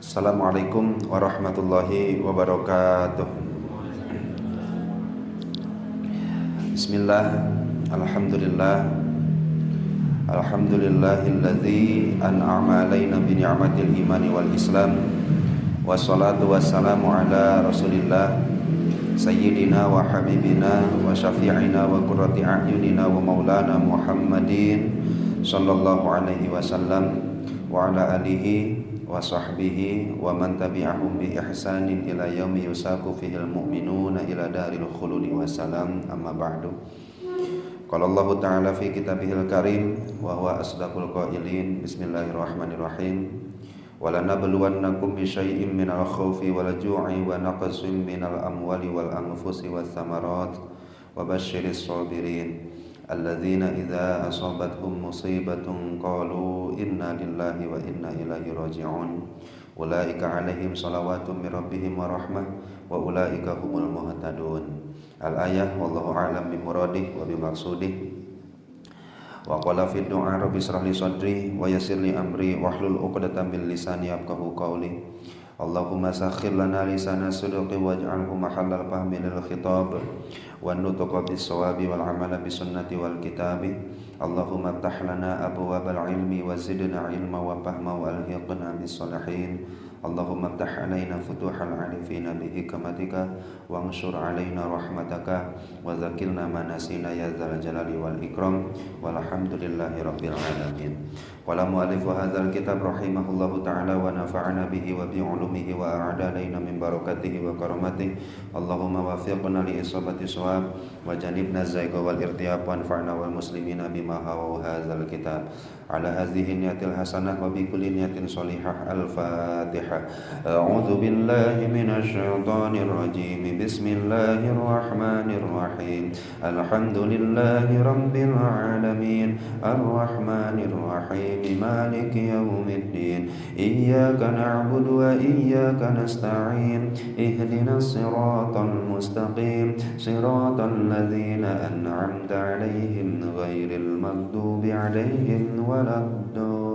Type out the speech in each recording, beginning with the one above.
Assalamualaikum warahmatullahi wabarakatuh. Bismillah, alhamdulillah, alhamdulillahilladzi an'ama alaina bi ni'matil imani wal islam. Wassalatu wassalamu ala rasulillah sayyidina wa habibina wa syafi'ina wa qurrati a'yunina wa maulana Muhammadin sallallahu alaihi wasallam wa ala alihi wa sahbihi wa man tabi'ahum bi ihsanin ila yaumi yusaku fihil mu'minuna ila daril khuludi wa salam, amma ba'du. Qala Allah ta'ala fi kitabihil karim wa huwa asdaqul qailin, bismillahirrahmanirrahim, wa lanabluwannakum bi syai'in minal khaufi wal ju'i wa naqsin minal amwali wal anfusi wath thamarat wa basyiris sabirin alladzina idza asabathum musibatun qalu inna lillahi wa inna ilaihi raji'un ulaika alaihim salawatun mir rabbihim wa rahmah wa ulaika humul muhtadun. Al-ayah, wallahu a'lam bi muradih wa bi maqsudih. Wa qala fi du'a rabbi shrah li sadri wa yassir li amri wahlul 'uqdatam min lisani yafqahu qawli. Allahumma sakhkhir lana lisana sidqi waj'alhu mahallal fahmi lil khitab wan nutqa bis sawabi wal amala bis sunnati wal kitabi. Allahumma iftah lana abwabal ilmi wa zidna ilma wa fahma wa alhiqna bis salihin. Allahumma iftah alaina futuhal arifina bi hikmatika wa anshur alaina rahmataka wa zakilna ma nasina ya dzal jalali wal ikram walhamdulillahi rabbil alamin. Qala mu'allifu hadzal kitab rahimahullahu ta'ala wa nafa'ana bihi wa bi ulumihi wa a'ada alaina min barakatihi wa karamatihi. Allahumma wafiqna li isabati shawab wa janibna zaiqa wal irtiyab wa anfa'na wal muslimina bima hawa hadzal kitab ala hadhihi niyatil hasanah wa bi kulli niyatin shalihah. Al-Fatihah. A'udzu billahi minasy syaithanir rajim. Bismillahirrahmanirrahim. Alhamdulillahi rabbil alamin arrahmanir rahim maliki yaumiddin iyyaka na'budu wa iyyaka nasta'in ihdinas siratal mustaqim siratal ladzina an'amta 'alaihim ghairil maghdubi 'alaihim waladdallin.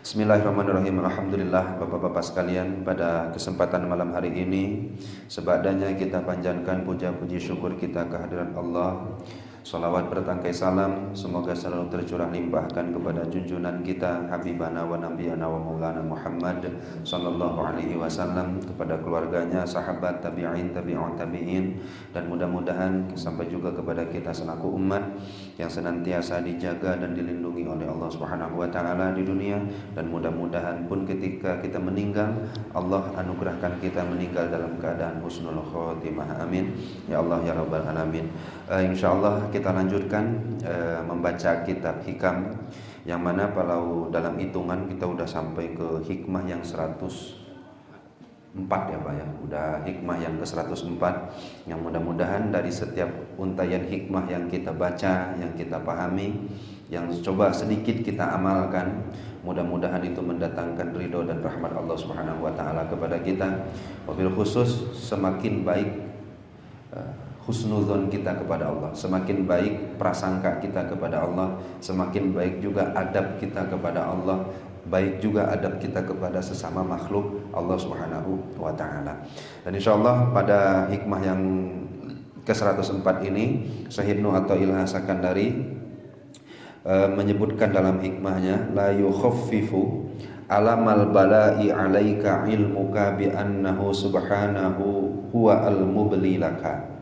Bismillahirrahmanirrahim. Alhamdulillah, bapak-bapak sekalian, pada kesempatan malam hari ini sebadanya kita panjatkan puja-puji syukur kita kehadirat Allah. Salawat bertangkai salam semoga selalu tercurah limpahkan kepada junjungan kita Habibana wa Nabiyana wa Maulana Muhammad sallallahu alaihi wasallam, kepada keluarganya, sahabat, tabi'in, tabi'un tabi'in, dan mudah-mudahan sampai juga kepada kita selaku umat yang senantiasa dijaga dan dilindungi oleh Allah Subhanahu wa taala di dunia, dan mudah-mudahan pun ketika kita meninggal Allah anugerahkan kita meninggal dalam keadaan husnul khotimah. Amin ya Allah ya rabbal alamin. Insyaallah kita lanjutkan membaca kitab hikam, yang mana kalau dalam hitungan kita udah sampai ke hikmah yang 104 ya Pak ya. Udah hikmah yang ke 104, yang mudah-mudahan dari setiap untayan hikmah yang kita baca, yang kita pahami, yang coba sedikit kita amalkan, mudah-mudahan itu mendatangkan ridho dan rahmat Allah Subhanahu wa taala kepada kita. Wabil khusus semakin baik husnuzon kita kepada Allah, semakin baik prasangka kita kepada Allah, semakin baik juga adab kita kepada Allah, baik juga adab kita kepada sesama makhluk Allah Subhanahu wa taala. Dan insyaallah pada hikmah yang ke-104 ini Syekh Ibnu Athaillah Sakandari menyebutkan dalam hikmahnya, la yukhaffifu alamal bala'i alaika ilmuka bi annahu subhanahu huwa al-mubli laka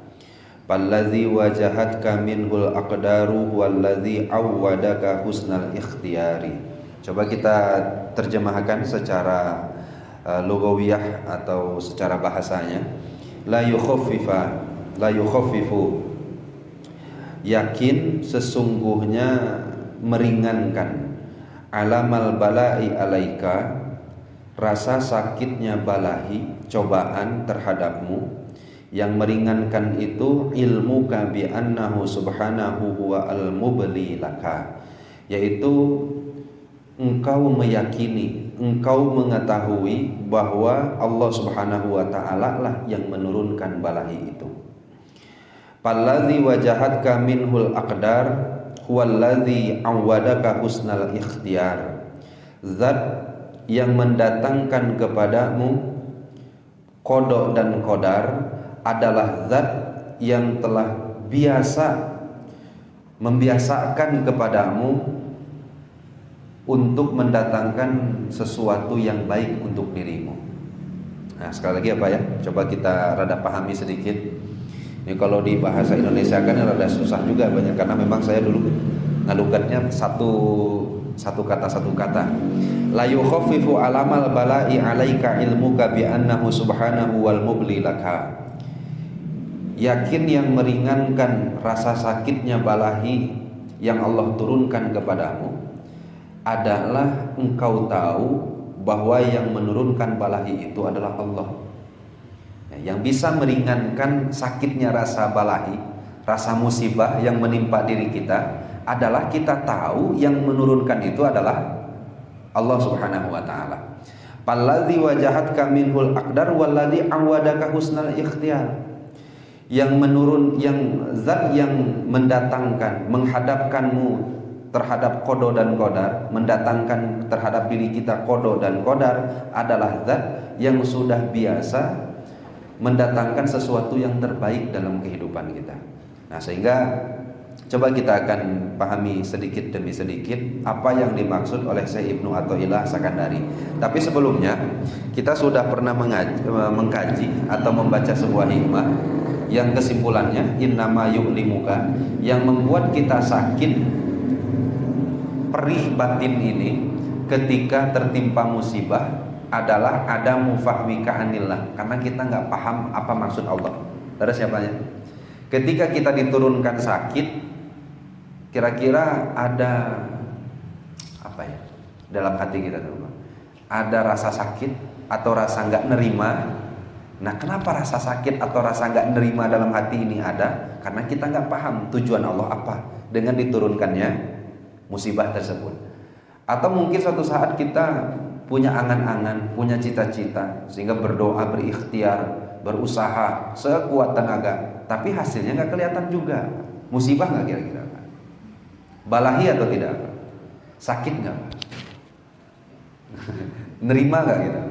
falladzi wajahatka minhul aqdaru huwallazi awwadaka husnal ikhtiyari. Coba kita terjemahkan secara lugawiyah atau secara bahasanya. La yukhaffifu, yakin sesungguhnya meringankan, alamal bala'i alaika, rasa sakitnya balahi, cobaan terhadapmu, yang meringankan itu ilmu bi annahu subhanahu huwa al-mubli laka, yaitu engkau meyakini, engkau mengetahui bahwa Allah Subhanahu wa taala lah yang menurunkan balahi itu. Palladzi wajahatka minhul aqdar, huwallazi awwadaka husnal ikhtiyar. Zat yang mendatangkan kepadamu qada dan qadar adalah zat yang telah membiasakan kepadamu untuk mendatangkan sesuatu yang baik untuk dirimu. Nah, sekali lagi apa ya? Coba kita rada pahami sedikit. Ini kalau di bahasa Indonesia kan rada susah juga banyak, karena memang saya dulu ngalugatnya satu kata. La yukhaffifu alamal bala'i 'alaika ilmuka bi annahu subhanahu wal mubli laka. Yakin yang meringankan rasa sakitnya balahi yang Allah turunkan kepadamu adalah engkau tahu bahwa yang menurunkan balahi itu adalah Allah. Yang bisa meringankan sakitnya rasa balahi, rasa musibah yang menimpa diri kita adalah kita tahu yang menurunkan itu adalah Allah Subhanahu wa taala. Palladzi wajahatka minhul aqdar walladzi awadaka husnal ikhtiyar. Yang zat yang mendatangkan, menghadapkanmu terhadap qada dan qadar, mendatangkan terhadap diri kita qada dan qadar adalah zat yang sudah biasa mendatangkan sesuatu yang terbaik dalam kehidupan kita. Nah, sehingga coba kita akan pahami sedikit demi sedikit apa yang dimaksud oleh Syekh Ibnu Athaillah Sakandari. Tapi sebelumnya kita sudah pernah mengkaji atau membaca sebuah hikmah yang kesimpulannya innama yu'limuka, yang membuat kita sakit perih batin ini ketika tertimpa musibah adalah ada mufahmika anillah, karena kita nggak paham apa maksud Allah. Terus siapanya? Ketika kita diturunkan sakit, kira-kira ada apa ya dalam hati kita tuh? Ada rasa sakit atau rasa nggak nerima. Nah, kenapa rasa sakit atau rasa nggak nerima dalam hati ini ada? Karena kita nggak paham tujuan Allah apa dengan diturunkannya musibah tersebut. Atau mungkin suatu saat kita punya angan-angan, punya cita-cita, sehingga berdoa, berikhtiar, berusaha sekuat tenaga, tapi hasilnya nggak kelihatan juga. Musibah nggak kira-kira? Balahi atau tidak? Sakit nggak? Nerima nggak kita?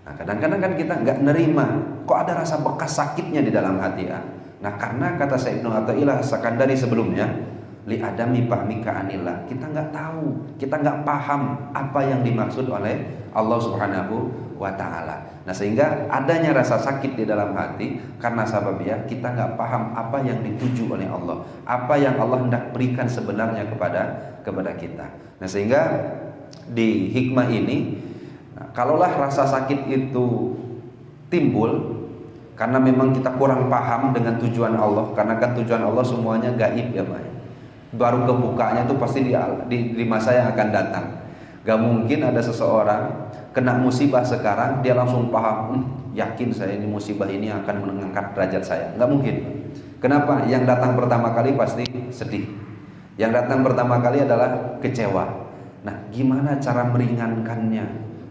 Nah, kadang-kadang kan kita nggak nerima, kok ada rasa bekas sakitnya di dalam hati ya? Nah, karena kata Syekh Ibnu Athaillah Sakandari sebelumnya, li adami fahmika anillah, kita nggak tahu, kita nggak paham apa yang dimaksud oleh Allah Subhanahu wa taala. Nah, sehingga adanya rasa sakit di dalam hati karena sababnya kita nggak paham apa yang dituju oleh Allah, apa yang Allah hendak berikan sebenarnya kepada kita. Nah, sehingga di hikmah ini, kalaulah rasa sakit itu timbul karena memang kita kurang paham dengan tujuan Allah, karena kan tujuan Allah semuanya gaib ya Pak. Baru kebukanya itu pasti di masa yang akan datang. Gak mungkin ada seseorang kena musibah sekarang dia langsung paham, yakin saya ini musibah ini akan mengangkat derajat saya. Gak mungkin. Kenapa? Yang datang pertama kali pasti sedih. Yang datang pertama kali adalah kecewa. Nah, gimana cara meringankannya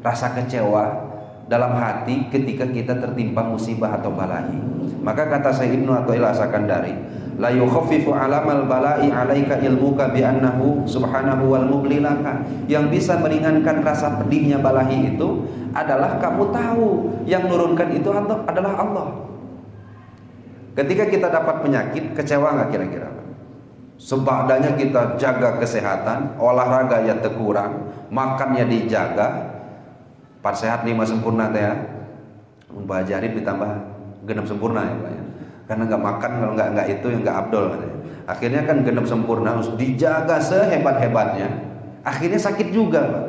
rasa kecewa dalam hati ketika kita tertimpa musibah atau balahi? Maka kata Syekh Ibnu Athaillah Sakandari, la yukhaffifu alamal bala'i 'alaika ilmuka bi annahu subhanahu wal mubli laka. Yang bisa meringankan rasa pedihnya balahi itu adalah kamu tahu yang nurunkan itu adalah Allah. Ketika kita dapat penyakit, kecewa nggak kira-kira? Sebadanya kita jaga kesehatan, olahraga ya terkurang, makannya dijaga, 4 sehat 5 sempurna teh ya. Pak Haji Arif ditambah 6 sempurna ya Pak ya. Karena nggak makan, kalau nggak itu yang nggak abdol katanya. Akhirnya kan 6 sempurna harus dijaga sehebat-hebatnya. Akhirnya sakit juga Pak.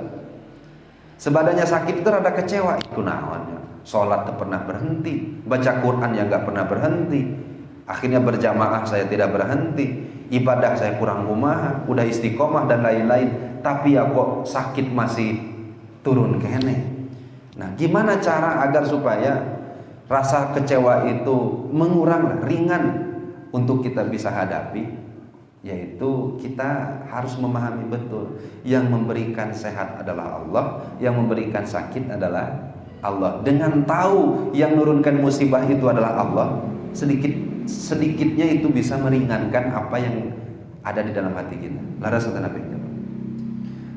Sebadanya sakit itu rada kecewa. Itu naonnya. Sholat tak pernah berhenti, baca Quran yang nggak pernah berhenti. Akhirnya berjamaah saya tidak berhenti, ibadah saya kurang kumaha, udah istiqomah dan lain-lain. Tapi ya kok sakit masih turun kene. Nah, gimana cara agar supaya rasa kecewa itu mengurang, ringan untuk kita bisa hadapi? Yaitu kita harus memahami betul yang memberikan sehat adalah Allah, yang memberikan sakit adalah Allah. Dengan tahu yang menurunkan musibah itu adalah Allah, sedikitnya itu bisa meringankan apa yang ada di dalam hati kita. Laras kata Nabi.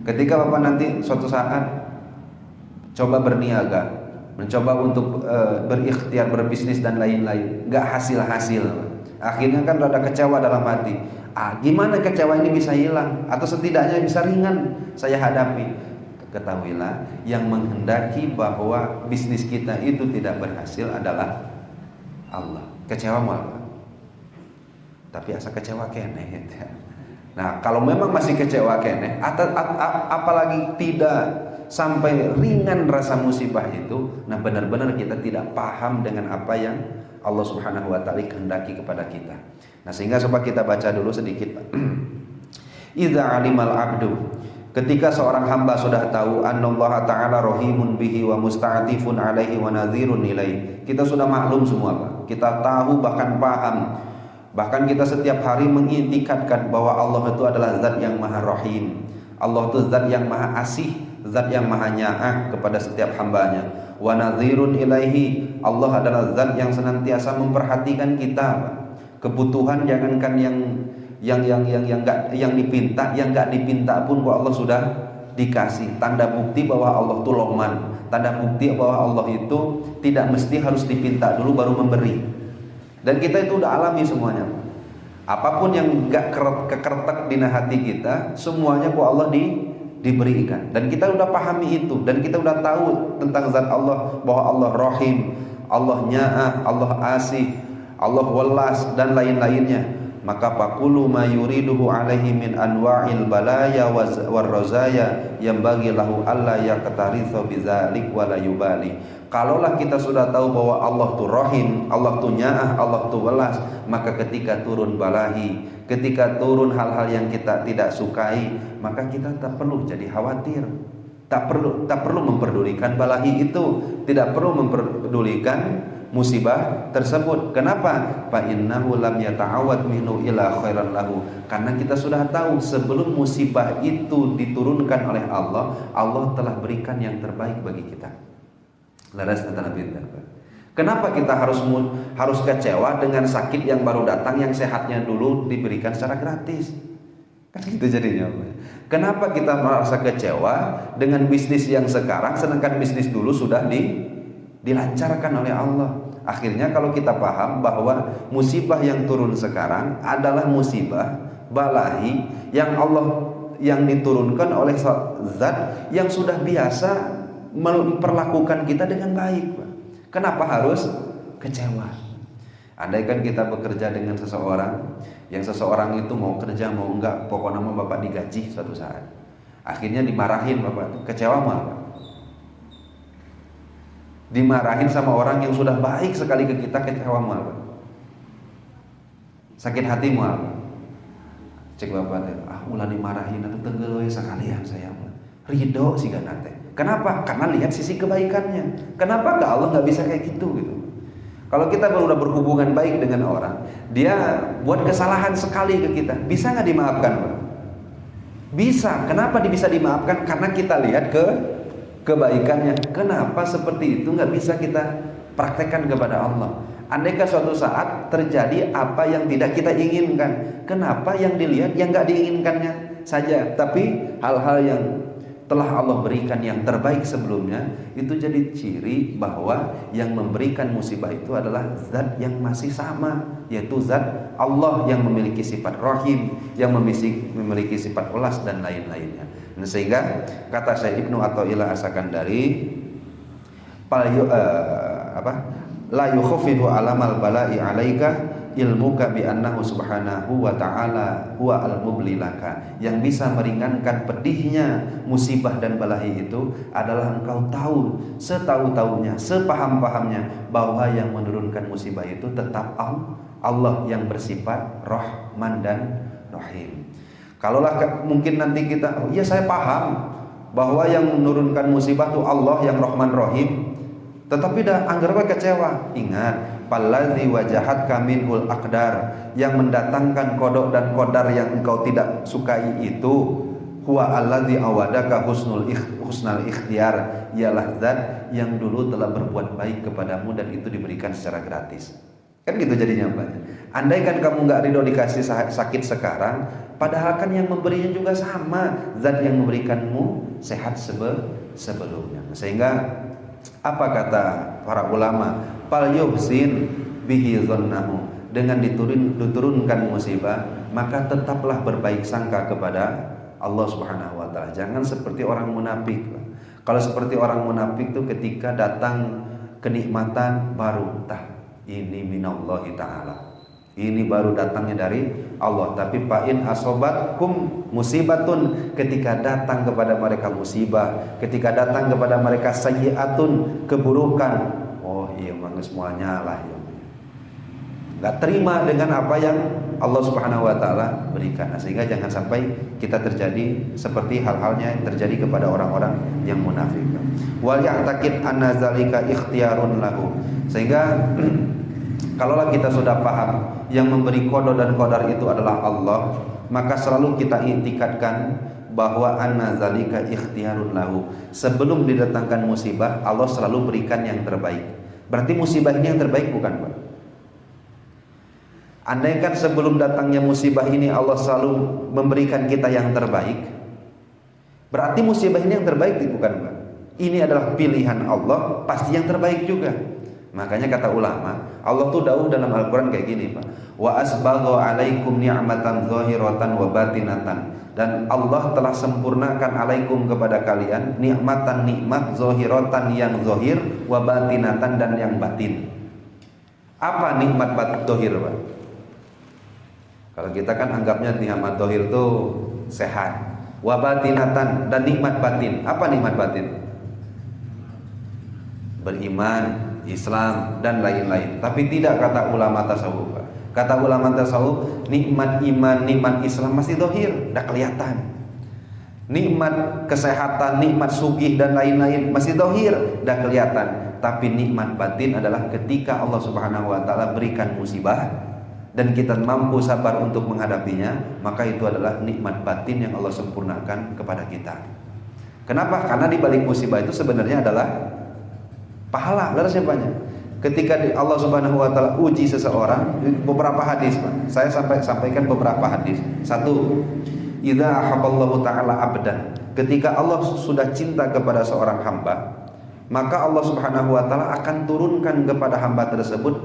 Ketika Bapak nanti suatu saat coba berniaga, mencoba untuk berikhtiar berbisnis dan lain-lain, nggak hasil-hasil, akhirnya kan rada kecewa dalam hati. Gimana kecewa ini bisa hilang atau setidaknya bisa ringan saya hadapi? Ketahuilah, yang menghendaki bahwa bisnis kita itu tidak berhasil adalah Allah. Kecewa malah, tapi asa kecewa kene. Nah, kalau memang masih kecewa kene, apalagi tidak sampai ringan rasa musibah itu, nah benar-benar kita tidak paham dengan apa yang Allah Subhanahu wa taala kehendaki kepada kita. Nah, sehingga coba kita baca dulu sedikit. Idza alimal abdu, ketika seorang hamba sudah tahu annallaha ta'ala rahimun bihi wa musta'atifun alaihi wa nadhirun ilaihi. Kita sudah maklum semua, Pak. Kita tahu, bahkan paham. Bahkan kita setiap hari mengitikadkan bahwa Allah itu adalah zat yang maha rahim. Allah itu zat yang maha asih, zat yang maha nyaah kepada setiap hambanya. Wa nadhirun ilaihi, Allah adalah zat yang senantiasa memperhatikan kita, Pak. Kebutuhan jangankan yang dipinta, yang enggak dipinta pun Allah sudah dikasih. Tanda bukti bahwa Allah itu Lohman, tanda bukti bahwa Allah itu tidak mesti harus dipinta dulu baru memberi. Dan kita itu udah alami semuanya. Apapun yang enggak kekertek di hati kita, semuanya ku Allah diberikan. Dan kita udah pahami itu, dan kita udah tahu tentang zat Allah, bahwa Allah Rahim, Allah Nya'ah, Allah Asih, Allah Welas, dan lain-lainnya. Maka faqulu ma yuriduhu alaihi min anwa'il balaya war razaya yambaghi lahu alla yaqtaritha bidzalik wa la yubali. Kalaulah kita sudah tahu bahwa Allah tu Rahim, Allah tu Nya'ah, Allah tu Welas, maka ketika turun balahi, ketika turun hal-hal yang kita tidak sukai, maka kita tak perlu jadi khawatir. Tak perlu memperdulikan balahi itu, tidak perlu memperdulikan musibah tersebut. Kenapa? Fa innahu lam yata'awad minhu ila khairan lahu. Karena kita sudah tahu sebelum musibah itu diturunkan oleh Allah, Allah telah berikan yang terbaik bagi kita. Laras kata Nabi. Kenapa kita harus kecewa dengan sakit yang baru datang, yang sehatnya dulu diberikan secara gratis? Kan gitu jadinya. Kenapa kita merasa kecewa dengan bisnis yang sekarang, sedangkan bisnis dulu sudah dilancarkan oleh Allah? Akhirnya kalau kita paham bahwa musibah yang turun sekarang adalah musibah balahi yang diturunkan oleh zat yang sudah biasa memperlakukan kita dengan baik, Pak. Kenapa harus kecewa? Andaikan kita bekerja dengan seseorang, yang seseorang itu mau kerja mau enggak, pokoknya mau Bapak digaji suatu saat, akhirnya dimarahin Bapak, kecewa malah. Dimarahin sama orang yang sudah baik sekali ke kita, kecewa malah. Sakit hati malah. Cek Bapak, ulah dimarahin atau tenggel sekalian saya mah. Ridho sih kan nanti. Kenapa? Karena lihat sisi kebaikannya. Kenapa enggak Allah nggak bisa kayak gitu gitu? Kalau kita udah berhubungan baik dengan orang, dia buat kesalahan sekali ke kita, bisa nggak dimaafkan, Pak? Bisa. Kenapa bisa dimaafkan? Karena kita lihat kebaikannya. Kenapa seperti itu nggak bisa kita praktekkan kepada Allah? Andaikan suatu saat terjadi apa yang tidak kita inginkan, kenapa yang dilihat yang nggak diinginkannya saja, tapi hal-hal yang telah Allah berikan yang terbaik sebelumnya, itu jadi ciri bahwa yang memberikan musibah itu adalah zat yang masih sama, yaitu zat Allah yang memiliki sifat Rahim, yang memiliki sifat Welas dan lain-lainnya. Nah, sehingga kata Syekh Ibnu Athaillah As-Sakandari, la yukhaffifu alamal bala'i 'alaika ilmuka bi annahu subhanahu wa ta'ala huwa al-mublilaka. Yang bisa meringankan pedihnya musibah dan balahi itu adalah engkau tahu setahu-tahunya, sepaham-pahamnya bahwa yang menurunkan musibah itu tetap Allah yang bersifat Rahman dan Rahim. Kalaulah mungkin nanti kita, ya saya paham bahwa yang menurunkan musibah itu Allah yang Rahman Rahim, tetapi dah anggaplah kecewa. Ingat, palladzi wajahat kaminhul aqdar, yang mendatangkan kodok dan kodar yang engkau tidak sukai itu, huwa alladzi awadaka husnal ikhtiyar, ialah zat yang dulu telah berbuat baik kepadamu dan itu diberikan secara gratis. Kan gitu jadinya Pak. Andai kan kamu nggak ridho dikasih sakit sekarang, padahal kan yang memberinya juga sama, zat yang memberikanmu sehat sebelumnya. Sehingga apa kata para ulama? Fal yuhsin bihi dzannahu. Dengan diturunkan musibah, maka tetaplah berbaik sangka kepada Allah Subhanahu wa taala. Jangan seperti orang munafik. Kalau seperti orang munafik itu ketika datang kenikmatan baru ini minallahi taala. Ini baru datangnya dari Allah. Tapi fa'in asobatkum musibatun, ketika datang kepada mereka musibah, ketika datang kepada mereka sayyi'atun, keburukan, oh iya memang semuanya lah ya. Gak terima dengan apa yang Allah Subhanahu wa taala berikan. Sehingga jangan sampai kita terjadi seperti hal-halnya yang terjadi kepada orang-orang yang munafik. Wal ya'taqid anna zalika ikhtiyarun lahu. Sehingga kalaulah kita sudah paham yang memberi qada dan qadar itu adalah Allah, maka selalu kita intikadkan bahwa anna zalika ikhtiyarun lahu. Sebelum didatangkan musibah, Allah selalu berikan yang terbaik. Berarti musibah ini yang terbaik bukan, Pak? Andaikan sebelum datangnya musibah ini Allah selalu memberikan kita yang terbaik, berarti musibah ini yang terbaik bukan, Pak? Ini adalah pilihan Allah, pasti yang terbaik juga. Makanya kata ulama, Allah tuh dawuh dalam Al-Quran kayak gini, Pak. Wa asbagha alaikum ni'matan zahiratan wa batinatan. Dan Allah telah sempurnakan alaikum kepada kalian nikmatan, nikmat zahiratan yang zahir, wa batinatan dan yang batin. Apa nikmat zahir, Pak? Kalau kita kan anggapnya nikmat zahir itu sehat. Wa batinatan dan nikmat batin. Apa nikmat batin? Beriman, Islam dan lain-lain. Tapi tidak kata ulama tasawuf. Kata ulama tasawuf, nikmat iman, nikmat Islam masih zahir, dah kelihatan. Nikmat kesehatan, nikmat sugih dan lain-lain masih zahir, dah kelihatan. Tapi nikmat batin adalah ketika Allah Subhanahu wa taala berikan musibah dan kita mampu sabar untuk menghadapinya, maka itu adalah nikmat batin yang Allah sempurnakan kepada kita. Kenapa? Karena di balik musibah itu sebenarnya adalah pahala. Lalu siapanya? Ketika Allah Subhanahu wa taala uji seseorang, beberapa hadis, Pak. Saya sampaikan beberapa hadis. Satu, idza ahabballahu taala abdan. Ketika Allah sudah cinta kepada seorang hamba, maka Allah Subhanahu wa taala akan turunkan kepada hamba tersebut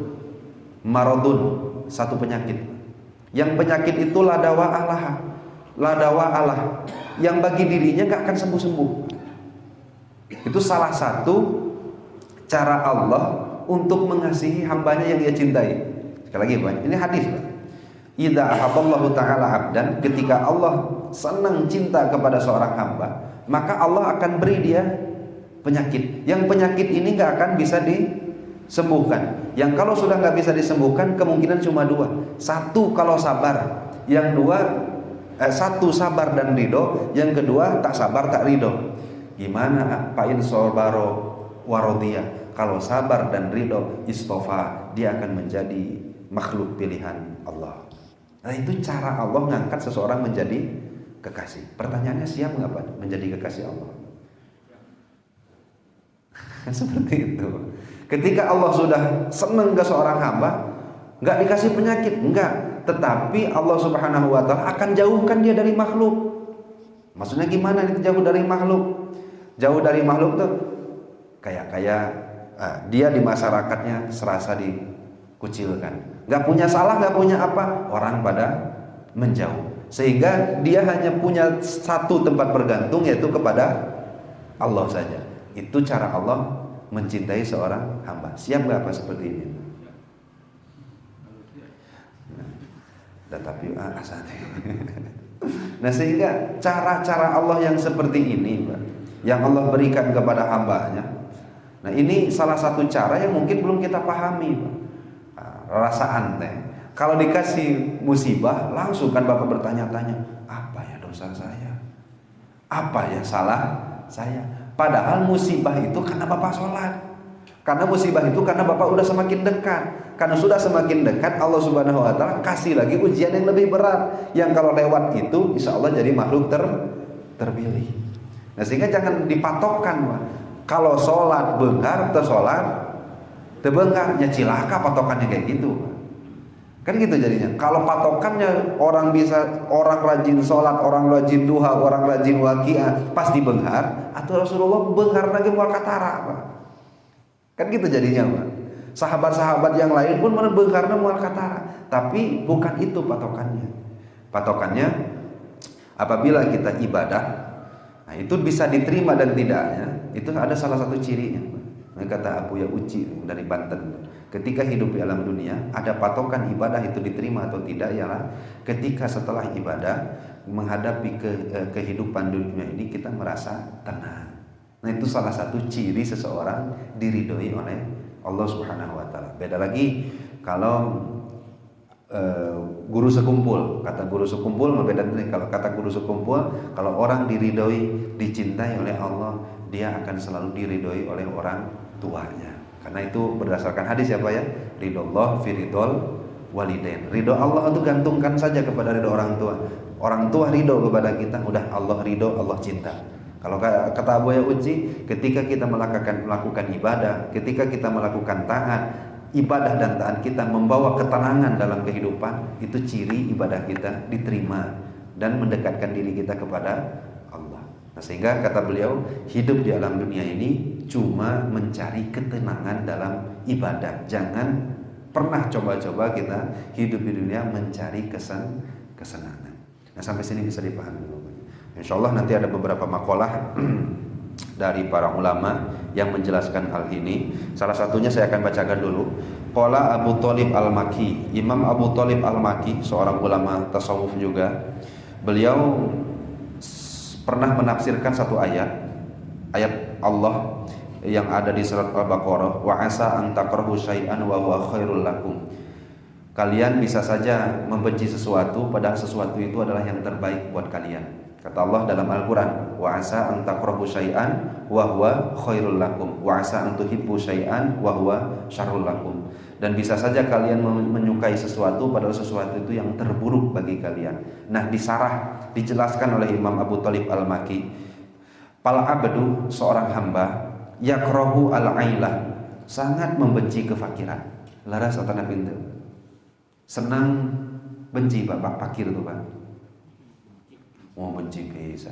maradun, satu penyakit. Yang penyakit itu ladawa Allah, yang bagi dirinya gak akan sembuh-sembuh. Itu salah satu cara Allah untuk mengasihi hambanya yang dia cintai. Sekali lagi, Pak, ini hadis, Pak. Idza ahabballahu ta'ala abdan, ketika Allah senang cinta kepada seorang hamba, maka Allah akan beri dia penyakit. Yang penyakit ini gak akan bisa disembuhkan. Yang kalau sudah nggak bisa disembuhkan, kemungkinan cuma dua. Satu kalau sabar, yang dua satu sabar dan ridho, yang kedua tak sabar tak ridho. Gimana Pak Insobaro warodia? Kalau sabar dan ridho istofa, dia akan menjadi makhluk pilihan Allah. Nah itu cara Allah ngangkat seseorang menjadi kekasih. Pertanyaannya, siap nggak Pak menjadi kekasih Allah? Seperti itu. Ketika Allah sudah senang ke seorang hamba, nggak dikasih penyakit, enggak, tetapi Allah Subhanahu wa taala akan jauhkan dia dari makhluk. Maksudnya gimana jauh dari makhluk? Jauh dari makhluk tuh kayak dia di masyarakatnya serasa dikucilkan, nggak punya salah, nggak punya apa, orang pada menjauh, sehingga dia hanya punya satu tempat bergantung, yaitu kepada Allah saja. Itu cara Allah mencintai seorang hamba. Siap nggak apa seperti ini? Tetapi nah sehingga cara-cara Allah yang seperti ini, Pak, yang Allah berikan kepada hambanya, nah ini salah satu cara yang mungkin belum kita pahami, Pak. Rasa aneh. Kalau dikasih musibah, langsung kan Bapak bertanya-tanya, apa ya dosa saya? Apa ya salah saya? Padahal musibah itu karena Bapak sholat, karena musibah itu karena Bapak udah semakin dekat. Karena sudah semakin dekat, Allah Subhanahu wa taala kasih lagi ujian yang lebih berat, yang kalau lewat itu insya Allah jadi makhluk terpilih. Nah sehingga jangan dipatokkan, Pak. Kalau sholat benar atau sholat Tebengarnya cilaka patokannya kayak gitu. Kan gitu jadinya. Kalau patokannya orang rajin sholat, orang rajin duha, orang rajin waqiah pasti benghar, atau Rasulullah benghar lagi mual katara, Pak. Kan gitu jadinya, Pak. Sahabat-sahabat yang lain pun benghar mual katara, tapi bukan itu patokannya. Patokannya apabila kita ibadah, nah itu bisa diterima dan tidaknya, itu ada salah satu cirinya. Kata Abu Ya Uci dari Banten, ketika hidup di alam dunia ada patokan ibadah itu diterima atau tidak, ialah ketika setelah ibadah menghadapi kehidupan dunia ini kita merasa tenang. Nah itu salah satu ciri seseorang diridhoi oleh Allah Subhanahu Wa Taala. Beda lagi kalau guru sekumpul, kata guru sekumpul berbeda. Kalau kata guru sekumpul, kalau orang diridhoi, dicintai oleh Allah, dia akan selalu diridhoi oleh orang tuanya. Karena itu berdasarkan hadis ya Pak ya, ridho fi ridhol walidain. Ridho Allah itu gantungkan saja kepada ridho orang tua. Orang tua ridho kepada kita, udah Allah ridho, Allah cinta. Kalau kata Abu Ya Uci, ketika kita melakukan ibadah, ketika kita melakukan taat, ibadah dan taat kita membawa ketenangan dalam kehidupan, itu ciri ibadah kita diterima dan mendekatkan diri kita kepada Allah. Nah, sehingga kata beliau, hidup di alam dunia ini cuma mencari ketenangan dalam ibadah. Jangan pernah coba-coba kita hidup di dunia mencari kesenangan. Nah, sampai sini bisa dipahami. Insya Allah nanti ada beberapa makalah dari para ulama yang menjelaskan hal ini. Salah satunya saya akan bacakan dulu. Qala Abu Thalib Al-Maki, Imam Abu Thalib Al-Maki, seorang ulama tasawuf juga. Beliau pernah menafsirkan satu ayat Allah yang ada di surat Al-Baqarah, wa asa an takrahu syai'an wa huwa khairul lakum. Kalian bisa saja membenci sesuatu, padahal sesuatu itu adalah yang terbaik buat kalian. Kata Allah dalam Al-Quran, wa asa an takrahu syai'an wa huwa khairul lakum, wa asa an tuhibbu syai'an wa huwa syarrul lakum. Dan bisa saja kalian menyukai sesuatu, padahal sesuatu itu yang terburuk bagi kalian. Nah, dijelaskan oleh Imam Abu Thalib Al-Maki, pal abdu, seorang hamba, yakrahu al-ailah, sangat membenci kefakiran. Laras atau pintu, senang benci Pak fakir itu Pak. Mau benci bisa.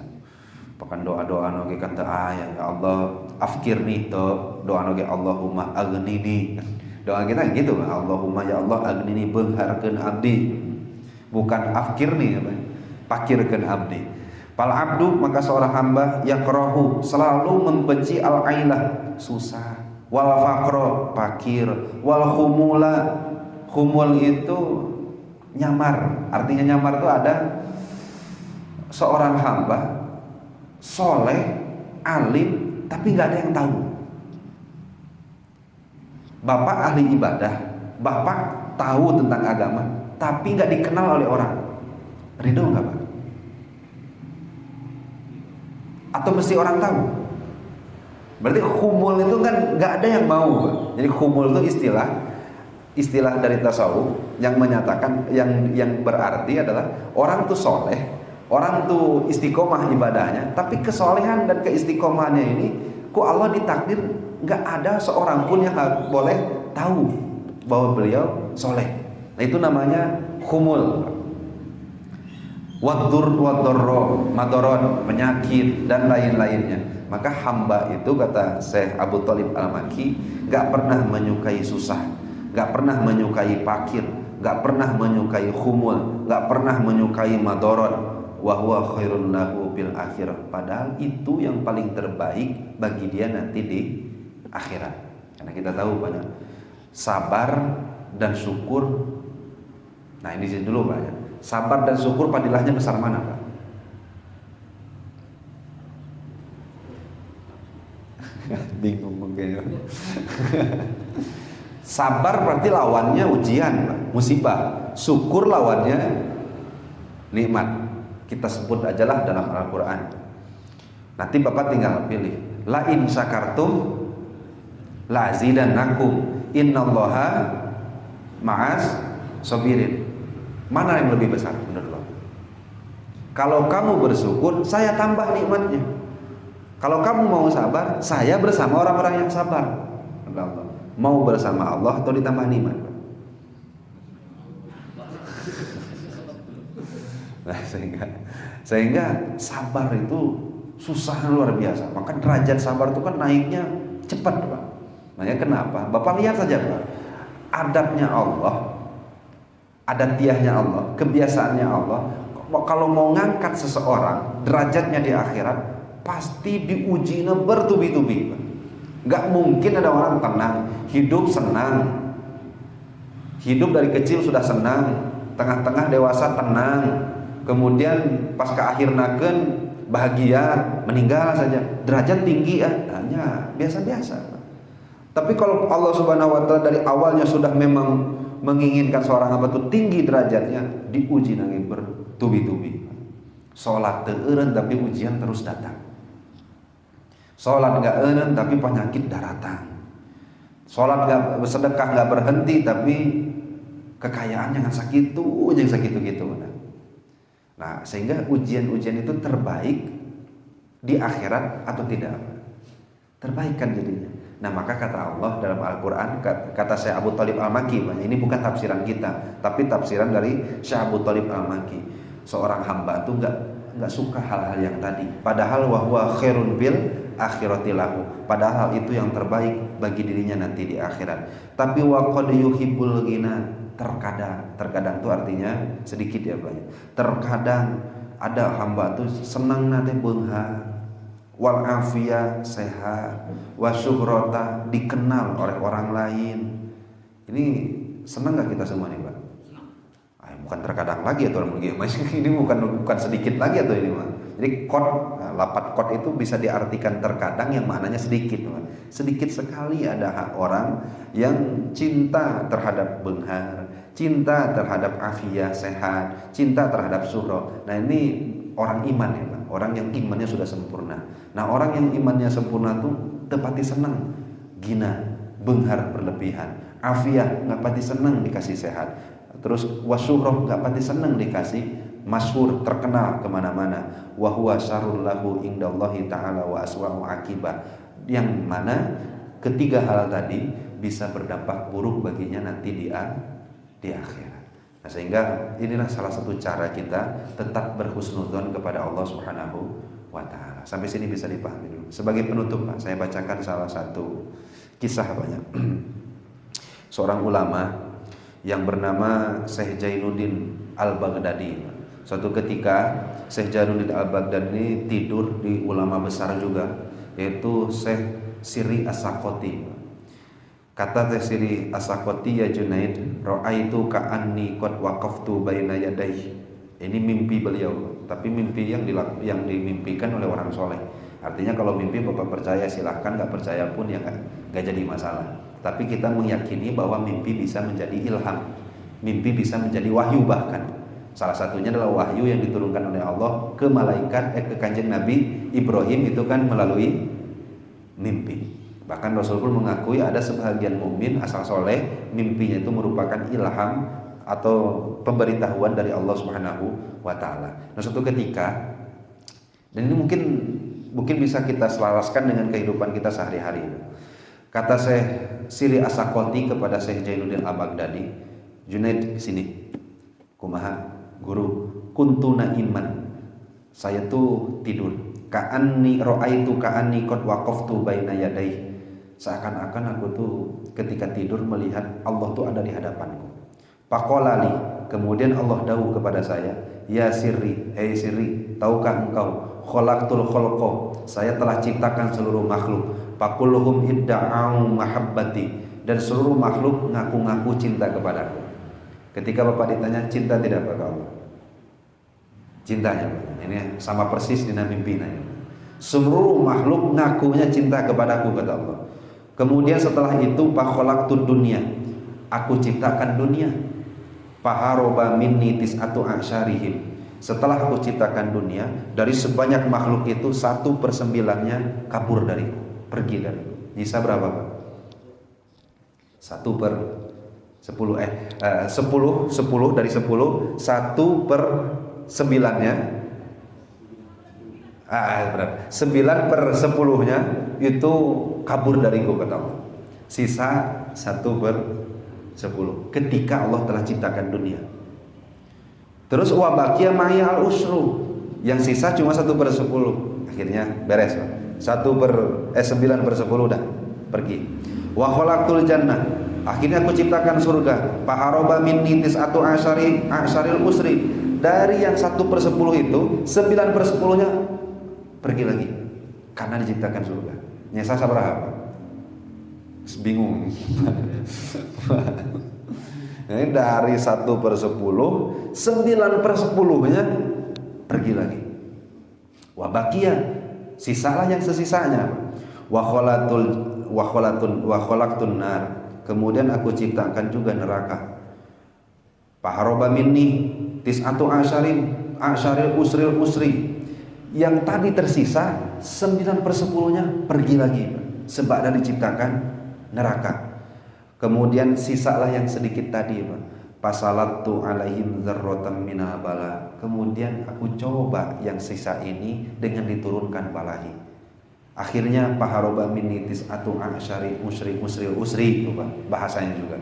Pakan doa-doa noge kata ya Allah afkirni to, doa noge Allahumma aghnini. Doa kita gitu, Allahumma ya Allah aghnini, beungharkeun abdi. Bukan afkirni apa? Pakirkeun abdi. Pal abdu, maka seorang hamba yakrahu, selalu membenci al-ailah, susah, wal faqra, fakir, wal khumula. Khumul itu nyamar. Artinya nyamar itu ada seorang hamba soleh, alim, tapi nggak ada yang tahu. Bapak ahli ibadah, bapak tahu tentang agama, tapi nggak dikenal oleh orang. Ridho nggak Pak? Atau mesti orang tahu? Berarti khumul itu kan nggak ada yang mau Pak. Jadi khumul itu istilah dari tasawuf yang menyatakan, yang berarti adalah orang tuh soleh, orang tuh istiqomah ibadahnya, tapi kesolehan dan keistiqomahannya ini kok Allah ditakdir nggak ada seorang pun yang boleh tahu bahwa beliau soleh. Nah itu namanya khumul. Wadur wadorro, madorot, penyakit dan lain-lainnya. Maka hamba itu, kata Syekh Abu Thalib Al-Maki, nggak pernah menyukai susah, nggak pernah menyukai fakir, nggak pernah menyukai khumul, nggak pernah menyukai madorot. Wa huwa khairun lahu bil akhirah. Padahal itu yang paling terbaik bagi dia nanti di akhirat. Karena kita tahu banyak sabar dan syukur. Nah ini dulu Pak ya. Sabar dan syukur padilahnya besar mana Pak? Bingung mungkin. Sabar berarti lawannya ujian Pak, musibah. Syukur lawannya nikmat. Kita sebut ajalah dalam Al-Quran. Nanti Bapak tinggal pilih. La in syakartum la azidannakum, innallaha ma'as sabirin. Mana yang lebih besar menurut Allah? Kalau kamu bersyukur, saya tambah nikmatnya. Kalau kamu mau sabar, saya bersama orang-orang yang sabar. Allah. Mau bersama Allah atau ditambah nikmat? Nah, sehingga sabar itu susah luar biasa. Maka derajat sabar itu kan naiknya cepat, Pak. Makanya kenapa? Bapak lihat saja, Pak. Adabnya Allah, adatiahnya Allah, kebiasaannya Allah. Kalau mau ngangkat seseorang derajatnya di akhirat, pasti diujinya bertubi-tubi, Pak. Gak mungkin ada orang tenang, hidup senang, hidup dari kecil sudah senang, tengah-tengah dewasa tenang, kemudian pas ke akhir naken bahagia, meninggal saja, derajat tinggi ya, hanya biasa-biasa. Tapi kalau Allah Subhanahu wa taala dari awalnya sudah memang menginginkan seorang hamba itu tinggi derajatnya, diuji nanti bertubi-tubi. Salat teu eureun tapi ujian terus datang. Salat enggak eureun tapi penyakit daratan. Salat enggak, sedekah enggak berhenti tapi kekayaan jangan sakitu, jangan sakitu-gitu. Nah, sehingga ujian-ujian itu terbaik di akhirat atau tidak? Terbaik kan jadinya. Nah, maka kata Allah dalam Al-Quran, kata Syekh Abu Thalib Al-Maki, ini bukan tafsiran kita, tapi tafsiran dari Syekh Abu Thalib Al-Maki. Seorang hamba itu enggak suka hal-hal yang tadi. Padahal wahwa khairun bil akhirati lahu. Padahal itu yang terbaik bagi dirinya nanti di akhirat. Tapi wa qad yuhibbul ghina. Terkadang itu artinya sedikit ya banyak. Terkadang ada hamba tuh senang nate beunghar, wal afiyah sehat, wasyuhrota dikenal oleh orang lain. Ini senang nggak kita semua nih, Pak? Bukan terkadang lagi atau ini bukan sedikit lagi atau ini, Pak. Jadi lapat kot itu bisa diartikan terkadang yang maknanya sedikit, Pak. Sedikit sekali ada orang yang cinta terhadap beunghar, cinta terhadap afiyah sehat, cinta terhadap surah. Nah, ini orang iman ya, Pak. Orang yang imannya sudah sempurna. Nah, orang yang imannya sempurna tuh tepati senang gina, beunghar berlebihan, afiyah nggak pati senang dikasih sehat, terus wasyuhrah nggak pati senang dikasih masyhur, terkenal kemana-mana. Wahuwa syarrul lahu indallahi ta'ala wa aswa'u akibah. Yang mana ketiga hal tadi bisa berdampak buruk baginya nanti di akhirat. Nah, sehingga inilah salah satu cara kita tetap berhusnudzon kepada Allah Subhanahu wa taala. Sampai sini bisa dipahami dulu. Sebagai penutup, Pak, saya bacakan salah satu kisah banyak. Seorang ulama yang bernama Syekh Jainuddin Al-Baghdadi. Suatu ketika Syekh Jainuddin Al-Baghdadi tidur di ulama besar juga, yaitu Syekh Siri As-Sakoti. Kata Syekh Siri As-Sakoti, ya Junaid, ra'aitu ka'anni qad waqaftu baina yadayhi. Ini mimpi beliau, tapi mimpi yang dimimpikan oleh orang soleh. Artinya kalau mimpi Bapak percaya silahkan, nggak percaya pun ya nggak jadi masalah. Tapi kita meyakini bahwa mimpi bisa menjadi ilham, mimpi bisa menjadi wahyu. Bahkan salah satunya adalah wahyu yang diturunkan oleh Allah ke malaikat, ke kanjeng Nabi Ibrahim itu kan melalui mimpi. Bahkan Rasul pun mengakui ada sebagian mukmin asal soleh mimpinya itu merupakan ilham atau pemberitahuan dari Allah Subhanahu wa taala. Nah, suatu ketika, dan ini mungkin bisa kita selaraskan dengan kehidupan kita sehari-hari. Kata Syekh Siri As-Sakoti kepada Syekh Jainuddin Al-Baghdadi, Junaid sini. Kumaha guru, kuntuna iman. Saya tuh tidur. Ka'anni ra'aitu ka'anni qad waqaftu baina yadayhi. Seakan-akan aku tuh ketika tidur melihat Allah tuh ada di hadapanku. Faqala li, kemudian Allah dawuh kepada saya, ya Sirri, hei Sirri, tahukah engkau khalaqtul khalqa, saya telah ciptakan seluruh makhluk. Fakulluhum idda'u mahabbati, dan seluruh makhluk ngaku-ngaku cinta kepadaku. Ketika Bapak ditanya cinta tidak kepada Allah, cintanya ini sama persis dengan mimpinya. Seluruh makhluk ngakunya cinta kepadaku, kata Allah. Kemudian setelah itu fakhalaqtud dunya, aku ciptakan dunia. Faharoba minni tis'atu asyarihim, setelah aku ciptakan dunia, dari sebanyak makhluk itu 1/9-nya kabur dariku, pergi dariku. Nyisa berapa, Pak? 10 dari 10, 1/9-nya, benar, 9/10-nya itu kabur dariku, kata Allah. Sisa 1/10 ketika Allah telah ciptakan dunia. Terus wa baqiya ma'i al-usru, yang sisa cuma 1/10. Akhirnya beres, Pak. 9/10 udah pergi. Wa khalaqtul jannah, akhirnya aku ciptakan surga. Faharoba minni tis'atu asyaril usri, dari yang 1/10 itu 9/10-nya pergi lagi karena diciptakan surga. Nyesa berapa? Bingung. Ini dari 1/10, 9/10-nya pergi lagi. Wa baqiya, sisalah yang sesisanya. Wa khalaqtun nar, kemudian aku ciptakan juga neraka. Faharoba minni tis'atu asyaril usri, yang tadi tersisa 9/10-nya pergi lagi sebab dari diciptakan neraka. Kemudian sisalah yang sedikit tadi, Pak. Pasalatu alaihim dzarratan minal bala, kemudian aku coba yang sisa ini dengan diturunkan balahi. Akhirnya paharoba minni tis'atu asyari usri, Pak, bahasanya juga.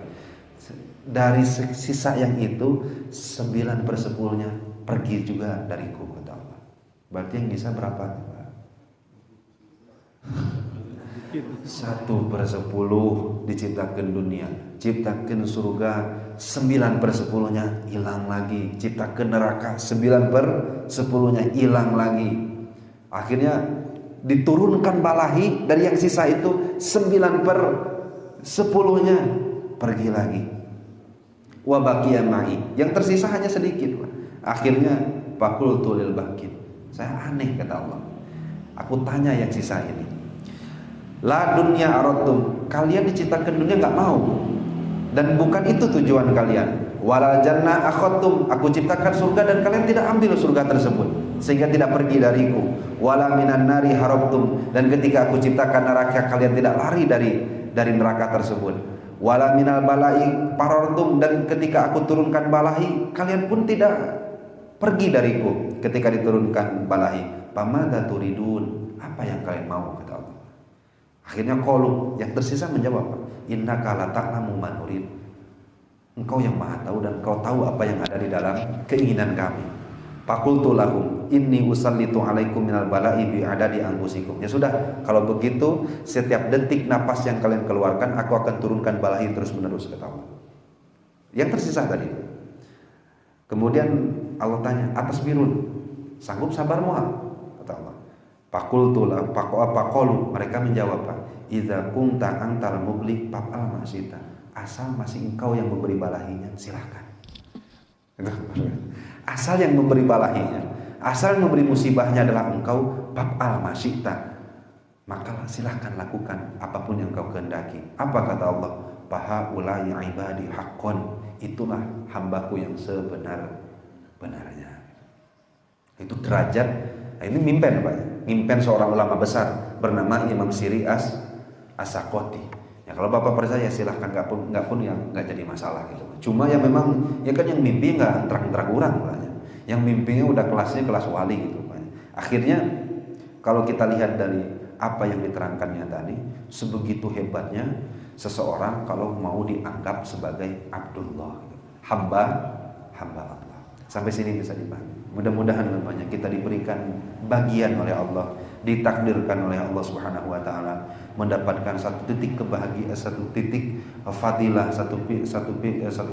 Dari sisa yang itu 9/10-nya pergi juga dariku, kata Allah. Berarti yang bisa berapa, Pak? 1/10 diciptakan dunia, ciptakan surga, 9/10-nya hilang lagi, ciptakan neraka, 9/10-nya hilang lagi. Akhirnya diturunkan balahi, dari yang sisa itu 9/10-nya pergi lagi. Wa baqiya ma'i, yang tersisa hanya sedikit. Akhirnya faqultu lil baqin, saya aneh, kata Allah, aku tanya yang sisa ini, la dunya aradtum, kalian diciptakan dunia nggak mau, dan bukan itu tujuan kalian. Walal jannah akhadtum, aku ciptakan surga dan kalian tidak ambil surga tersebut sehingga tidak pergi dariku. Wala minan nari harabtum, dan ketika aku ciptakan neraka kalian tidak lari dari neraka tersebut. Wala minal balai parartum, dan ketika aku turunkan balahi kalian pun tidak pergi dariku ketika diturunkan balahi. Pamadza turidun, apa yang kalian mau, kata Allah. Akhirnya qalu, yang tersisa menjawab, innaka la ta'lamu ma nurid, engkau yang maha tahu dan engkau tahu apa yang ada di dalam keinginan kami. Faqultu lahum inni usallitu alaikum minal bala'i bi adadi anfusikum. Ya sudah, kalau begitu setiap detik napas yang kalian keluarkan aku akan turunkan balahi terus menerus, kata Allah. Yang tersisa tadi. Kemudian Allah tanya, atas birun, sanggup sabar mu'ah, kata Allah. Faqultu la faqalu, mereka menjawab, idza kunta antal mubli fa'al ma syi'ta, asal masih engkau yang memberi balahinya silahkan. Asal yang memberi balahinya, asal yang memberi musibahnya adalah engkau, fa'al ma syi'ta, maka silahkan lakukan apapun yang kau kehendaki. Apa kata Allah? Fahaulai ibadi haqqon, itulah hambaku yang sebenar-benarnya. Itu derajat. Nah, ini mimpen, Pak. Mimpen seorang ulama besar bernama Imam Siri As-Sakoti. Ya kalau Bapak percaya silahkan, nggak pun yang nggak jadi masalah gitu. Cuma yang memang ya kan yang mimpi nggak terang-terang orang, Pak. Yang mimpinya udah kelasnya kelas wali gitu, Pak. Akhirnya kalau kita lihat dari apa yang diterangkannya tadi, sebegitu hebatnya seseorang kalau mau dianggap sebagai Abdullah, gitu. hamba Allah. Sampai sini bisa dipahami. Mudah-mudahan namanya kita diberikan bagian oleh Allah, ditakdirkan oleh Allah Subhanahu wa taala mendapatkan satu titik kebahagiaan, satu titik fadilah, satu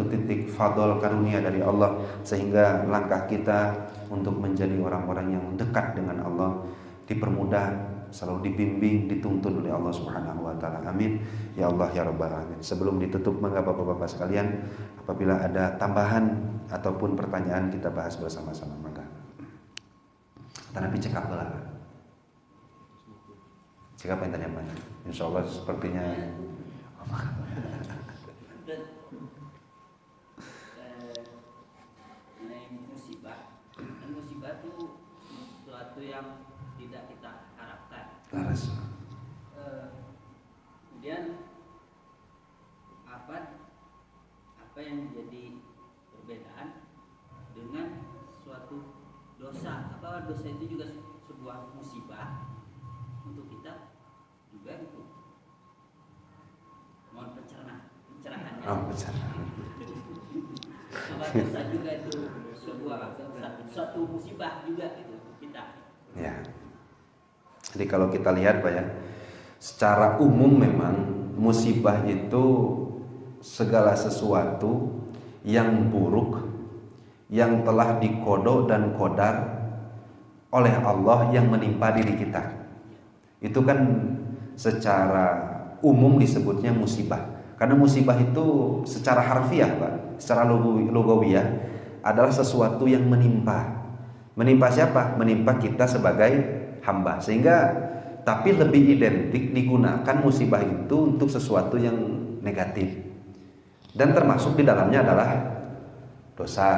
titik fadl karunia dari Allah, sehingga langkah kita untuk menjadi orang-orang yang dekat dengan Allah dipermudah, selalu dibimbing, dituntun oleh Allah Subhanahu wa taala. Amin ya Allah ya rabbal alamin. Sebelum ditutup, maka Bapak-bapak sekalian, apabila ada tambahan ataupun pertanyaan kita bahas bersama-sama, maka tanapi cekap lah. Cekap yang tanya banyak. Insyaallah sepertinya musibah itu sesuatu yang tidak kita harapkan. laras. Kemudian apa yang menjadi perbedaan dengan suatu dosa? Apa dosa itu juga sebuah musibah untuk kita juga gitu? dosa juga itu suatu musibah juga itu kita. Ya. Jadi kalau kita lihat Pak ya, secara umum memang musibah itu segala sesuatu yang buruk yang telah dikodok dan kodar oleh Allah yang menimpa diri kita. Itu kan secara umum disebutnya musibah. Karena musibah itu secara harfiah Pak, secara lugawiyah adalah sesuatu yang menimpa. Menimpa siapa? Menimpa kita sebagai hamba. Sehingga tapi lebih identik digunakan musibah itu untuk sesuatu yang negatif. Dan termasuk di dalamnya adalah dosa.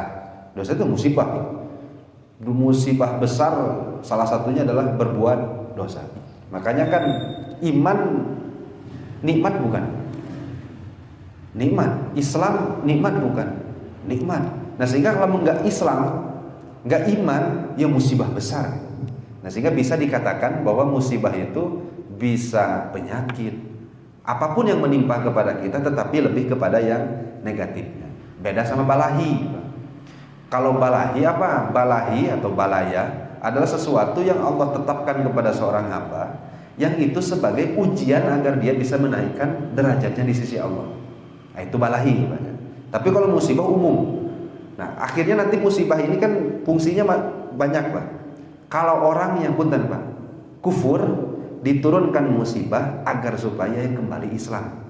Dosa itu musibah. Musibah besar salah satunya adalah berbuat dosa. Makanya kan iman nikmat bukan? Nikmat. Islam nikmat bukan? Nikmat. Nah sehingga kalau nggak Islam, nggak iman, ya musibah besar. Nah sehingga bisa dikatakan bahwa musibah itu bisa penyakit, apapun yang menimpa kepada kita, tetapi lebih kepada yang negatifnya. Beda sama balahi. Kalau balahi apa? Balahi atau balaya adalah sesuatu yang Allah tetapkan kepada seorang hamba, yang itu sebagai ujian agar dia bisa menaikkan derajatnya di sisi Allah. Nah, itu balahi. Tapi kalau musibah umum. Nah, akhirnya nanti musibah ini kan fungsinya banyak Pak. Kalau orang yang punten Pak, kufur, diturunkan musibah agar supaya kembali Islam.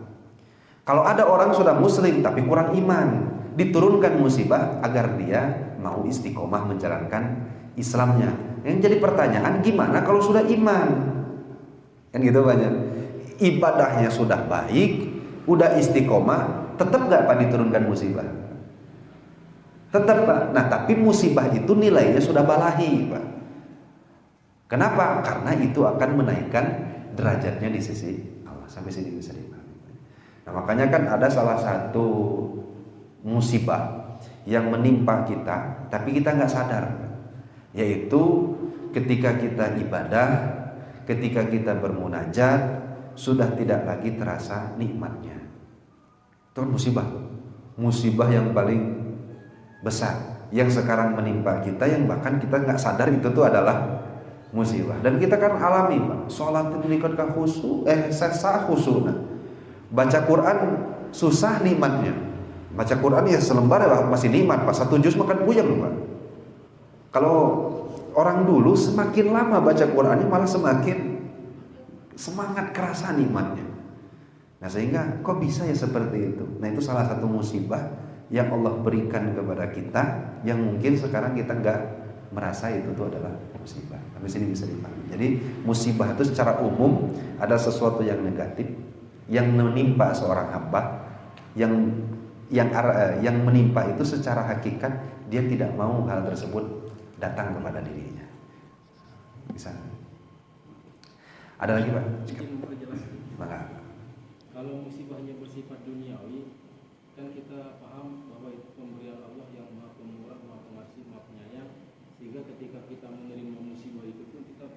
Kalau ada orang sudah muslim tapi kurang iman, diturunkan musibah agar dia mau istiqomah menjalankan Islamnya. Yang jadi pertanyaan, gimana kalau sudah iman? Kan gitu banyak. Ibadahnya sudah baik, udah istiqomah, tetap gak Pak diturunkan musibah? Tetap Pak. Nah tapi musibah itu nilainya sudah balahi Pak. Kenapa? Karena itu akan menaikkan derajatnya di sisi Allah. Sampai sini bisa dipahami. Nah makanya kan ada salah satu musibah yang menimpa kita, tapi kita nggak sadar, yaitu ketika kita ibadah, ketika kita bermunajat, sudah tidak lagi terasa nikmatnya. Itu kan musibah yang paling besar yang sekarang menimpa kita, yang bahkan kita nggak sadar itu tuh adalah musibah. Dan kita kan alami Pak, sholat meningkat ke khusyuk, sah khusyuk. Baca Quran susah nikmatnya. Baca Quran ya selembar ya masih nikmat Pak, 1 juz makan puyeng Pak. Kalau orang dulu semakin lama baca Qurannya malah semakin semangat, kerasa nikmatnya. Nah sehingga kok bisa ya seperti itu. Nah itu salah satu musibah yang Allah berikan kepada kita, yang mungkin sekarang kita nggak merasa itu tuh adalah musibah. Sampai sini bisa dipahami. Jadi musibah itu secara umum ada sesuatu yang negatif yang menimpa seorang hamba, yang menimpa itu secara hakikat dia tidak mau hal tersebut datang kepada dirinya. Bisa? Ada lagi Pak? Maka kalau musibahnya bersifat duniawi, kan kita paham bahwa itu pemberian Allah yang Maha Pemurah, Maha Pengasih, Maha Penyayang, sehingga ketika kita menerima musibah itu pun kita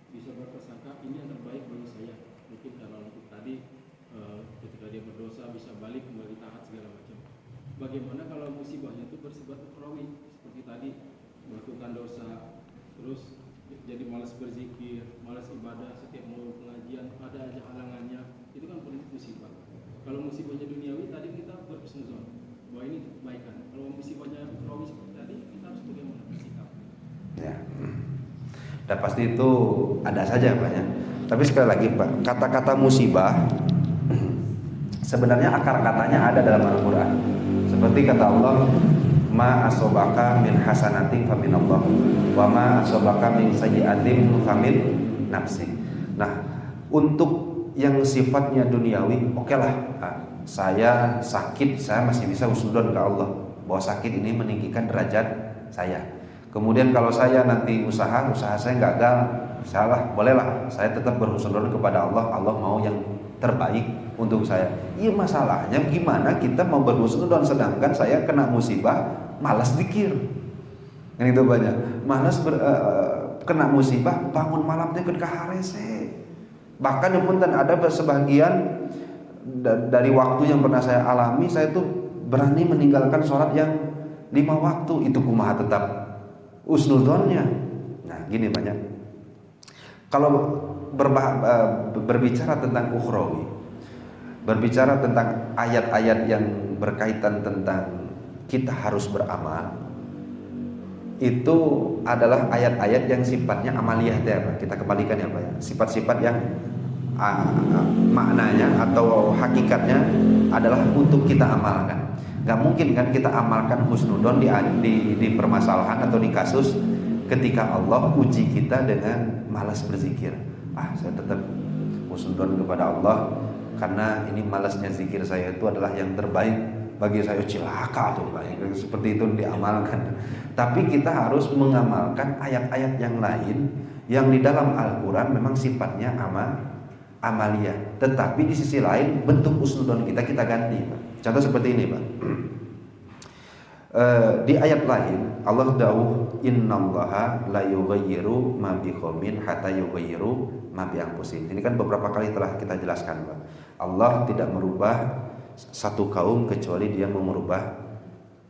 bisa berprasangka ini yang terbaik bagi saya. Mungkin karena untuk tadi ketika dia berdosa bisa balik kembali taat segala macam. Bagaimana kalau musibahnya itu bersifat ukhrawi, seperti tadi melakukan dosa, terus jadi malas berzikir, malas ibadah, setiap mau pengajian ada aja halangannya, itu kan musibah. Kalau musibahnya duniawi tadi kita berhusnuzon bahwa ini kebaikan. Kalau musibahnya ukhrawi seperti tadi, kita harus bagaimana bersikap? Ya. Dan pasti itu ada saja Pak ya. Tapi sekali lagi Pak, kata-kata musibah sebenarnya akar katanya ada dalam Al-Quran. Seperti kata Allah, ma asobaka min hasanatin famin Allah, wa ma asobaka min sayyi'atin famin nafsi. Nah, untuk yang sifatnya duniawi, oke lah, saya sakit, saya masih bisa husnudon ke Allah bahwa sakit ini meninggikan derajat saya. Kemudian kalau saya nanti usaha saya gagal, salah, bolehlah saya tetap berhusnudon kepada Allah. Allah mau yang terbaik untuk saya. Iya, masalahnya gimana kita mau berhusnudon sedangkan saya kena musibah, malas zikir. Yang itu banyak, malas kena musibah, bangun malamnya ke harese. Bahkan pun ada sebagian dari waktu yang pernah saya alami, saya tuh berani meninggalkan sholat yang 5 waktu, itu kumaha tetap husnudzonnya. Nah, gini banyak. Kalau berbicara tentang ukhrawi, berbicara tentang ayat-ayat yang berkaitan tentang kita harus beramal, itu adalah ayat-ayat yang sifatnya amaliyah ya Pak. Kita kembalikan ya Pak ya. Sifat-sifat yang maknanya atau hakikatnya adalah untuk kita amalkan. Gak mungkin kan kita amalkan husnudon di permasalahan atau di kasus ketika Allah uji kita dengan malas berzikir. Saya tetap husnudon kepada Allah karena ini malasnya zikir saya itu adalah yang terbaik bagi saya. Cilaka tuh Pak. Seperti itu diamalkan. Tapi kita harus mengamalkan ayat-ayat yang lain yang di dalam Al-Quran memang sifatnya amaliyah. Tetapi di sisi lain bentuk husnudon kita ganti Pak. Contoh seperti ini Pak. Di ayat lain Allah dawuh innallaha la yughayyiru ma biqaumin hatta yughayyiru ma bi anfusihim. Ini kan beberapa kali telah kita jelaskan Pak. Allah tidak merubah satu kaum kecuali dia mau merubah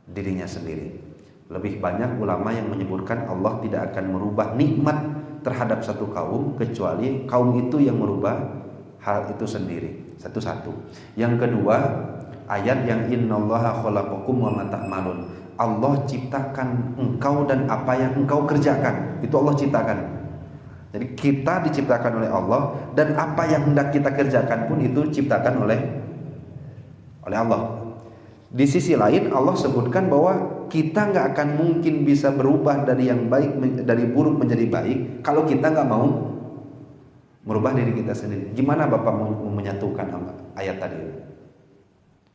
dirinya sendiri. Lebih banyak ulama yang menyebutkan Allah tidak akan merubah nikmat terhadap satu kaum kecuali kaum itu yang merubah hal itu sendiri. Satu-satu. Yang kedua, ayat yang innallaha khalaqakum wa ma ta'malun. Allah ciptakan engkau dan apa yang engkau kerjakan. Itu Allah ciptakan. Jadi kita diciptakan oleh Allah dan apa yang hendak kita kerjakan pun itu diciptakan oleh Allah. Di sisi lain Allah sebutkan bahwa kita nggak akan mungkin bisa berubah dari yang baik, dari buruk menjadi baik kalau kita nggak mau merubah diri kita sendiri. Gimana Bapak mau menyatukan ayat tadi?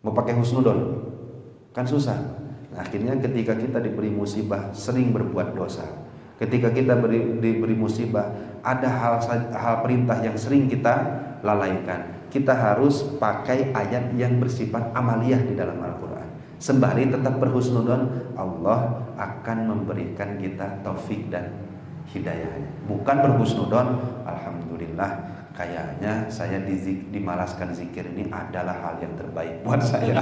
Mau pakai husnudon? Kan susah. Nah, akhirnya ketika kita diberi musibah sering berbuat dosa. Ketika kita diberi musibah ada hal perintah yang sering kita lalaikan. Kita harus pakai ayat yang bersifat amaliyah di dalam Al-Quran. Sembari tetap berhusnudon, Allah akan memberikan kita taufik dan hidayahnya. Bukan berhusnudon, alhamdulillah kayaknya saya dimalaskan zikir ini adalah hal yang terbaik buat saya.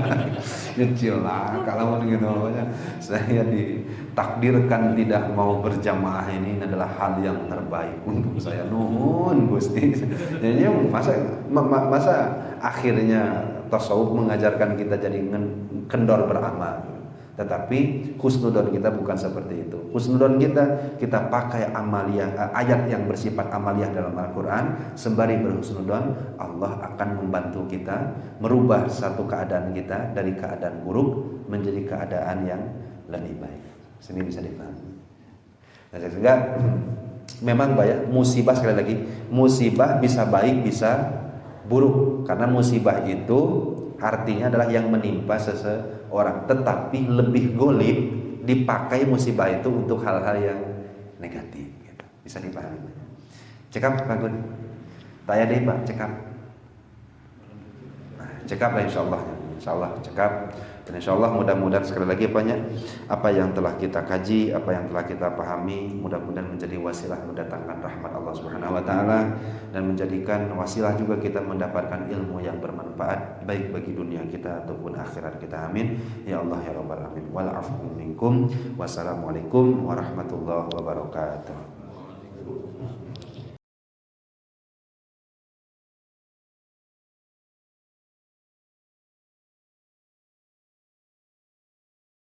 Kecil lah kalau gitu, saya ditakdirkan tidak mau berjamaah ini adalah hal yang terbaik untuk saya. Nuhun Gusti. Jadi masa akhirnya tasawuf mengajarkan kita jadi kendor beramal. Tetapi husnudon kita bukan seperti itu. Husnudon kita pakai amaliyah, ayat yang bersifat amaliyah dalam Al-Quran. Sembari berhusnudon, Allah akan membantu kita merubah satu keadaan kita dari keadaan buruk menjadi keadaan yang lebih baik. Sini bisa dipahami. Nah, sehingga memang banyak musibah, sekali lagi musibah bisa baik bisa buruk, karena musibah itu artinya adalah yang menimpa seseorang, tetapi lebih golib dipakai musibah itu untuk hal-hal yang negatif gitu. Bisa dipahami. Cekap Pak Gun. Tanya deh Pak, cekap. Nah, cekap lah insyaallah cekap. Dan insyaallah mudah-mudahan sekali lagi banyak apa yang telah kita kaji, apa yang telah kita pahami, mudah-mudahan menjadi wasilah mendatangkan rahmat Allah Subhanahu wa taala dan menjadikan wasilah juga kita mendapatkan ilmu yang bermanfaat baik bagi dunia kita ataupun akhirat kita. Amin ya Allah ya rabbal alamin. Wal afwu minkum. Wassalamualaikum warahmatullahi wabarakatuh.